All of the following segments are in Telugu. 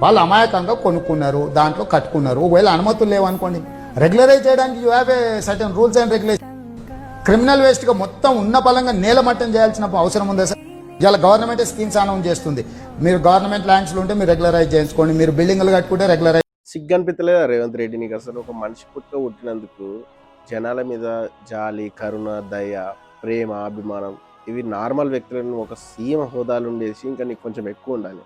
వాళ్ళు అమాయకంగా కొనుక్కున్నారు, దాంట్లో కట్టుకున్నారు. ఒకవేళ అనుమతులు లేవనుకోండి, రెగ్యులరైజ్ చేయడానికి you have a certain rules and regulation. Criminal వేస్ట్గా మొత్తం ఉన్న పలంగా నేలమట్టం చేయాల్సిన అవసరం ఉందా సార్? ఇలా గవర్నమెంటే స్కీమ్స్ అనౌన్స్ చేస్తుంది, మీరు గవర్నమెంట్ ల్యాండ్స్లో ఉంటే మీరు రెగ్యులరైజ్ చేసుకోండి, మీరు బిల్డింగ్లు కట్టుకుంటే రెగ్యులరైజ్. సిగ్గనిపించలేదా రేవంత్ రెడ్డి నీకు? అసలు ఒక మనిషి పుట్టుక పుట్టినందుకు జనాల మీద జాలి, కరుణ, దయ, ప్రేమ, అభిమానం ఇవి నార్మల్ వ్యక్తులను ఒక సీఎం హోదాలు ఉండేసి ఇంకా నీకు కొంచెం ఎక్కువ ఉండాలి.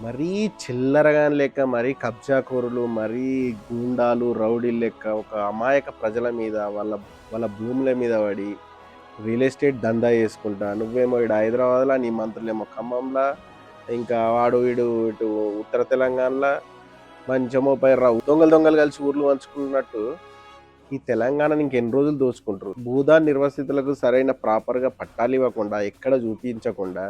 మరీ చిల్లరగా లెక్క, మరీ కబ్జాకోరులు, మరీ గూండాలు, రౌడీలు లెక్క ఒక అమాయక ప్రజల మీద వాళ్ళ వాళ్ళ భూముల మీద పడి రియల్ ఎస్టేట్ దందా చేసుకుంటా, నువ్వేమో ఇటు హైదరాబాద్లో, నీ మంత్రులేమో ఖమ్మంలో, ఇంకా వాడు వీడు ఇటు ఉత్తర తెలంగాణలో మంచమో పై రావు దొంగలు కలిసి ఊర్లు పంచుకున్నట్టు ఈ తెలంగాణని ఇంకెన్ని రోజులు దోచుకుంటారు? భూదాన్ నిర్వాసితులకు సరైన ప్రాపర్గా పట్టాలు ఇవ్వకుండా, ఎక్కడ చూపించకుండా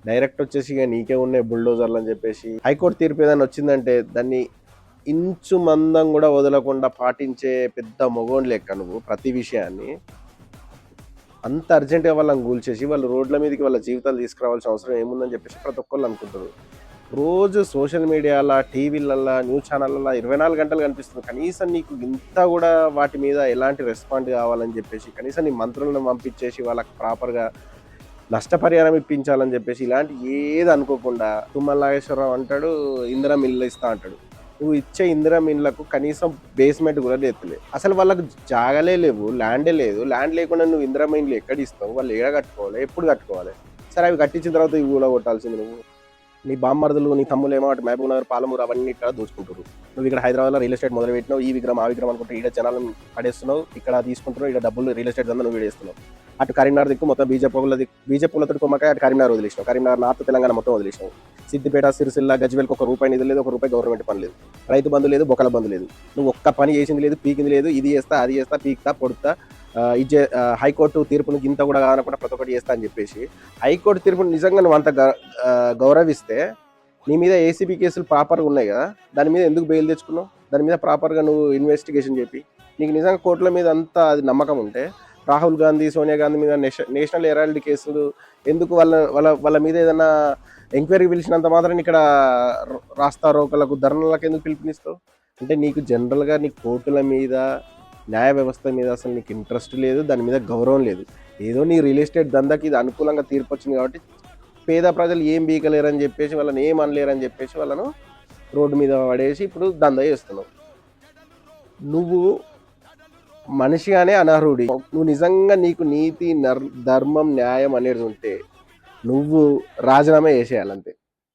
డైరెక్ట్ వచ్చేసి ఇక నీకే ఉన్నాయి బుల్డోజర్లు అని చెప్పేసి హైకోర్టు తీర్పు ఏదైనా వచ్చిందంటే దాన్ని ఇంచు మందం కూడా వదలకుండా పాటించే పెద్ద మొగోని లెక్క నువ్వు. ప్రతి విషయాన్ని అంత అర్జెంటుగా వాళ్ళని కూల్చేసి వాళ్ళు రోడ్ల మీదకి వాళ్ళ జీవితాలు తీసుకురావాల్సిన అవసరం ఏముందని చెప్పేసి ప్రతి ఒక్కళ్ళు అనుకుంటారు. రోజు సోషల్ మీడియాలో, టీవీలల్లో, న్యూస్ ఛానళ్ళలో 24 గంటలు కనిపిస్తుంది. కనీసం నీకు ఇంత కూడా వాటి మీద ఎలాంటి రెస్పాండ్ కావాలని చెప్పేసి, కనీసం నీ మంత్రులను పంపించేసి వాళ్ళకి ప్రాపర్గా నష్టపరిహారం ఇప్పించాలని చెప్పేసి ఇలాంటి ఏది అనుకోకుండా తుమ్మల నాగేశ్వరరావు అంటాడు ఇందిరా మిల్లు ఇస్తా అంటాడు. నువ్వు ఇచ్చే ఇందిరా మిల్లకు కనీసం బేస్మెంట్ కూడా ఎత్తలేదు. అసలు వాళ్ళకు జాగాలే లేవు, ల్యాండే లేదు. ల్యాండ్ లేకుండా నువ్వు ఇందిరా మిల్లు ఎక్కడ ఇస్తావు? వాళ్ళు ఏడ కట్టుకోవాలి, ఎప్పుడు కట్టుకోవాలి? సరే అవి కట్టించిన తర్వాత ఇవి కూడా కొట్టాల్సింది నువ్వు. నీ బామ్మర్దులు, నీ తమ్ములు ఏమో అటు మహబూబ్ నగర్, పాలమూరు అవన్నీ ఇక్కడ దోచుకుంటారు. నువ్వు ఇక్కడ హైదరాబాద్లో రియల్ ఎస్టేట్ మొదలు పెట్టినావు, ఈ విగ్రహం ఆ విగ్రహం అనుకుంటే ఇక్కడ జనాలను పడేస్తున్నావు, ఇక్కడ తీసుకుంటున్నావు, ఇక్కడ డబ్బులు రియల్ ఎస్టేట్ దందా నువ్వు వీడేస్తున్నావు. అటు కరీంనగర్ దిక్కు మొత్తం బీజేపీలతో కొమ్మకాయ అటు కరీంనగర్ వదిలేసినావు, కరీంనగర్ నార్త్ తెలంగాణ మొత్తం వదిలేసినావు. సిద్దిపేట, సిరిసిల్ల, గజ్వేల్కి ₹1 నిధులు లేదు, ₹1 గవర్నమెంట్ పని లేదు, రైతు బంధు లేదు, బొక్కల బంధు లేదు. నువ్వు ఒక్క పని చేసింది లేదు, పీకింది లేదు. ఇది చేస్తా, అది చేస్తా, పీక్తా, పొడుతా, హైకోర్టు తీర్పును ఇంత కూడా కానకుండా ప్రతి ఒక్కటి చేస్తా అని చెప్పేసి హైకోర్టు తీర్పును నిజంగా నువ్వు అంత గౌరవిస్తే నీ మీద ఏసీబీ కేసులు ప్రాపర్గా ఉన్నాయి కదా, దాని మీద ఎందుకు బెయిల్ తెచ్చుకున్నావు? దాని మీద ప్రాపర్గా నువ్వు ఇన్వెస్టిగేషన్ చెప్పి నీకు నిజంగా కోర్టుల మీద అంత అది నమ్మకం ఉంటే రాహుల్ గాంధీ, సోనియా గాంధీ మీద నేషనల్ హెరాల్డ్ కేసులు ఎందుకు? వాళ్ళ మీద ఏదైనా ఎంక్వైరీ పిలిచినంత మాత్రం ఇక్కడ రాస్తా రోకలకు, ధర్నాలకు ఎందుకు పిలుపునిస్తావు? అంటే నీకు జనరల్గా నీ కోర్టుల మీద, న్యాయ వ్యవస్థ మీద అసలు నీకు ఇంట్రెస్ట్ లేదు, దాని మీద గౌరవం లేదు. ఏదో నీ రియల్ ఎస్టేట్ దందాకి ఇది అనుకూలంగా తీర్పు వచ్చింది కాబట్టి పేద ప్రజలు ఏం బీకలేరని చెప్పేసి, వాళ్ళని ఏం అనలేరని చెప్పేసి వాళ్ళను రోడ్డు మీద పడేసి ఇప్పుడు దందా చేస్తున్నావు. నువ్వు మనిషిగానే అనర్హుడి. నువ్వు నిజంగా నీకు నీతి, ధర్మం, న్యాయం అనేది ఉంటే నువ్వు రాజీనామా చేసేయాలంతే.